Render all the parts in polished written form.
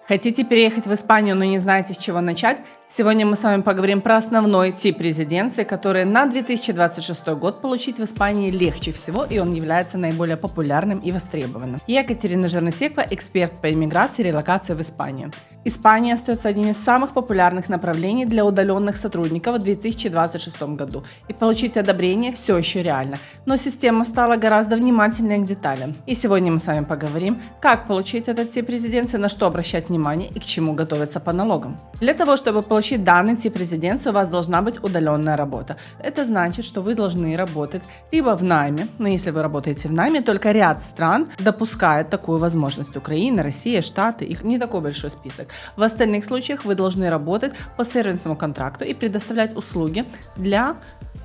Хотите переехать в Испанию, но не знаете, с чего начать? Сегодня мы с вами поговорим про основной тип резиденции, который на 2026 год получить в Испании легче всего, и он является наиболее популярным и востребованным. Я Екатерина Жерносекова, эксперт по иммиграции и релокации в Испанию. Испания остается одним из самых популярных направлений для удаленных сотрудников в 2026 году, и получить одобрение все еще реально, но система стала гораздо внимательнее к деталям. И сегодня мы с вами поговорим, как получить этот тип резиденции, на что обращать внимание и к чему готовиться по налогам. Для того, чтобы получить данный тип резиденции, у вас должна быть удаленная работа. Это значит, что вы должны работать либо в найме, но если вы работаете в найме, только ряд стран допускает такую возможность. Украина, Россия, Штаты, их не такой большой список. В остальных случаях вы должны работать по сервисному контракту и предоставлять услуги для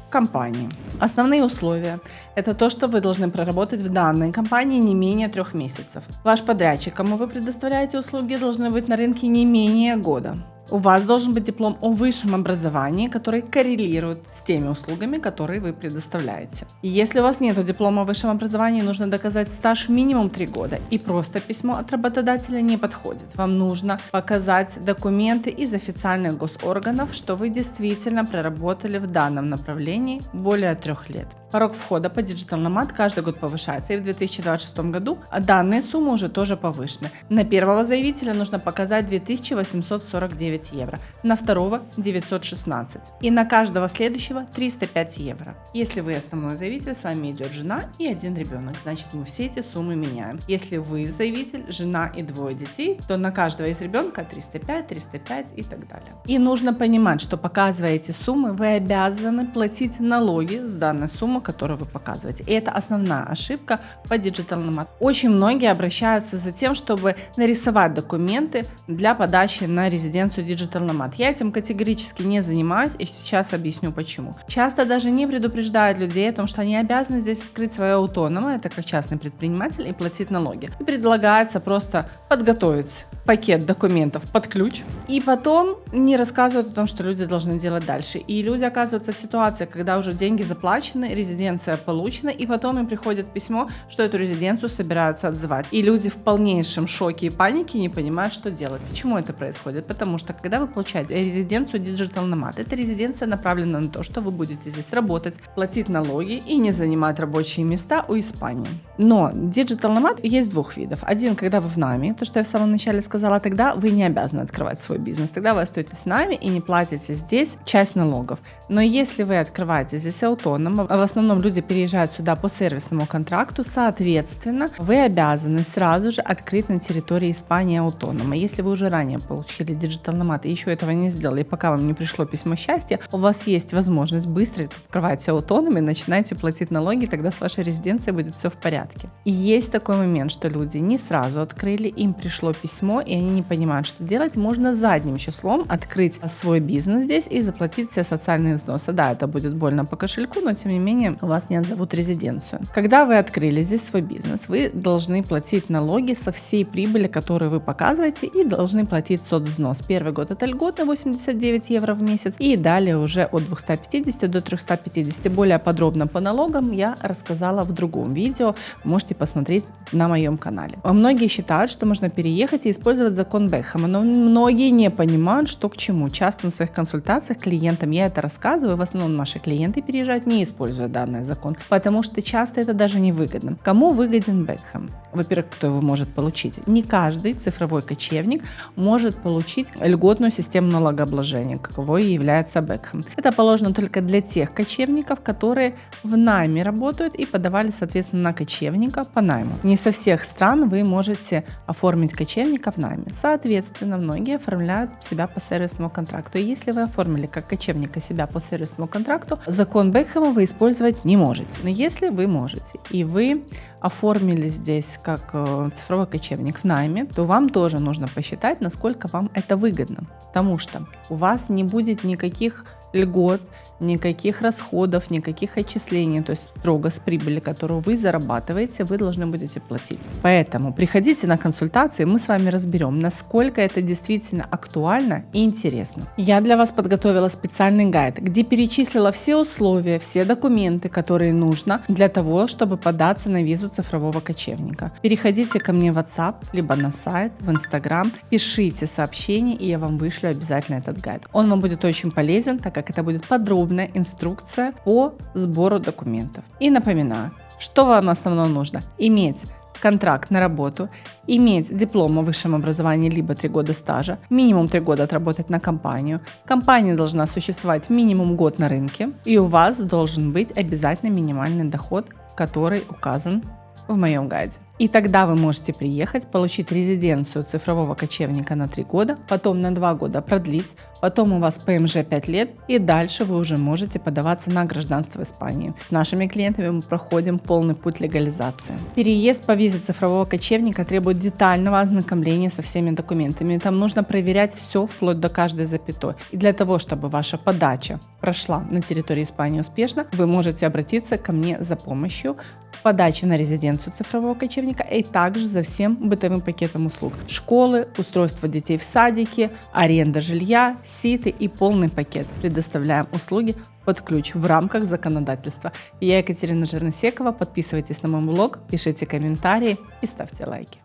компании. Основные условия – это то, что вы должны проработать в данной компании не менее 3 месяцев. Ваш подрядчик, кому вы предоставляете услуги, должны быть на рынке не менее года. У вас должен быть диплом о высшем образовании, который коррелирует с теми услугами, которые вы предоставляете. И если у вас нет диплома о высшем образовании, нужно доказать стаж минимум 3 года. И просто письмо от работодателя не подходит. Вам нужно показать документы из официальных госорганов, что вы действительно проработали в данном направлении более 3 лет. Порог входа по Digital Nomad каждый год повышается, и в 2026 году данные суммы уже тоже повышены. На первого заявителя нужно показать 2849 евро, на второго 916 и на каждого следующего 305 евро. Если вы основной заявитель, с вами идет жена и 1 ребенок, значит мы все эти суммы меняем. Если вы заявитель, жена и 2 детей, то на каждого из ребенка 305, 305 и так далее. И нужно понимать, что показывая эти суммы, вы обязаны платить налоги с данной суммы, которую вы показываете. И это основная ошибка по Digital Nomad. Очень многие обращаются за тем, чтобы нарисовать документы для подачи на резиденцию Digital Nomad. Я этим категорически не занимаюсь, и сейчас объясню почему. Часто даже не предупреждают людей о том, что они обязаны здесь открыть свое автономное, это как частный предприниматель, и платить налоги. И предлагается просто подготовить пакет документов под ключ, и потом не рассказывают о том, что люди должны делать дальше. И люди оказываются в ситуации, когда уже деньги заплачены, резиденция получена, и потом им приходит письмо, что эту резиденцию собираются отзывать. И люди в полнейшем шоке и панике не понимают, что делать. Почему это происходит? Потому что, когда вы получаете резиденцию Digital Nomad, эта резиденция направлена на то, что вы будете здесь работать, платить налоги и не занимать рабочие места у Испании. Но Digital Nomad есть 2 видов. Один, когда вы в найме, то, что я в самом начале сказала, тогда вы не обязаны открывать свой бизнес. Тогда вы остаетесь в найме и не платите здесь часть налогов. Но если вы открываете здесь автономно, в основном люди переезжают сюда по сервисному контракту, соответственно, вы обязаны сразу же открыть на территории Испании автономно. Если вы уже ранее получили Digital Nomad и еще этого не сделали, пока вам не пришло письмо счастья, у вас есть возможность быстро открывать автономно и начинайте платить налоги, тогда с вашей резиденцией будет все в порядке. И есть такой момент, что люди не сразу открыли, им пришло письмо, и они не понимают, что делать. Можно задним числом открыть свой бизнес здесь и заплатить все социальные взносы. Да, это будет больно по кошельку, но тем не менее у вас не отзовут резиденцию. Когда вы открыли здесь свой бизнес, вы должны платить налоги со всей прибыли, которую вы показываете, и должны платить соцвзнос. Первый год это льготно 89 евро в месяц, и далее уже от 250 до 350. Более подробно по налогам я рассказала в другом видео, можете посмотреть на моем канале. Многие считают, что можно переехать и использовать закон Бекхэма, но многие не понимают, что к чему. Часто на своих консультациях клиентам я это рассказываю, в основном наши клиенты переезжают, не используя данный закон, потому что часто это даже не выгодно. Кому выгоден Бекхэм? Во-первых, кто его может получить? Не каждый цифровой кочевник может получить льготную систему налогообложения, каковой и является Бекхэм. Это положено только для тех кочевников, которые в найме работают и подавали, соответственно, на кочевника по найму. Не со всех стран вы можете оформить кочевника в найме. Соответственно, многие оформляют себя по сервисному контракту. И если вы оформили как кочевника себя по сервисному контракту, закон Бекхэма вы использовать не можете. Но если вы можете, и вы оформили здесь как цифровой кочевник в найме, то вам тоже нужно посчитать, насколько вам это выгодно. Потому что у вас не будет никаких льгот, никаких расходов, никаких отчислений, то есть строго с прибыли, которую вы зарабатываете, вы должны будете платить. Поэтому приходите на консультации, мы с вами разберем, насколько это действительно актуально и интересно. Я для вас подготовила специальный гайд, где перечислила все условия, все документы, которые нужно для того, чтобы податься на визу цифрового кочевника. Переходите ко мне в WhatsApp, либо на сайт, в Instagram, пишите сообщение, и я вам вышлю обязательно этот гайд. Он вам будет очень полезен, так как это будет подробная инструкция по сбору документов. И напоминаю, что вам основно нужно: иметь контракт на работу, иметь диплом о высшем образовании либо 3 года стажа, минимум 3 года отработать на компанию. Компания должна существовать минимум год на рынке, и у вас должен быть обязательно минимальный доход, который указан в моем гайде. И тогда вы можете приехать, получить резиденцию цифрового кочевника на 3 года, потом на 2 года продлить, потом у вас ПМЖ 5 лет, и дальше вы уже можете подаваться на гражданство Испании. С нашими клиентами мы проходим полный путь легализации. Переезд по визе цифрового кочевника требует детального ознакомления со всеми документами. Там нужно проверять все вплоть до каждой запятой. И для того, чтобы ваша подача прошла на территории Испании успешно, вы можете обратиться ко мне за помощью в подаче на резиденцию цифрового кочевника и также за всем бытовым пакетом услуг. Школы, устройство детей в садике, аренда жилья, ситы и полный пакет. Предоставляем услуги под ключ в рамках законодательства. Я Екатерина Жерносекова. Подписывайтесь на мой блог, пишите комментарии и ставьте лайки.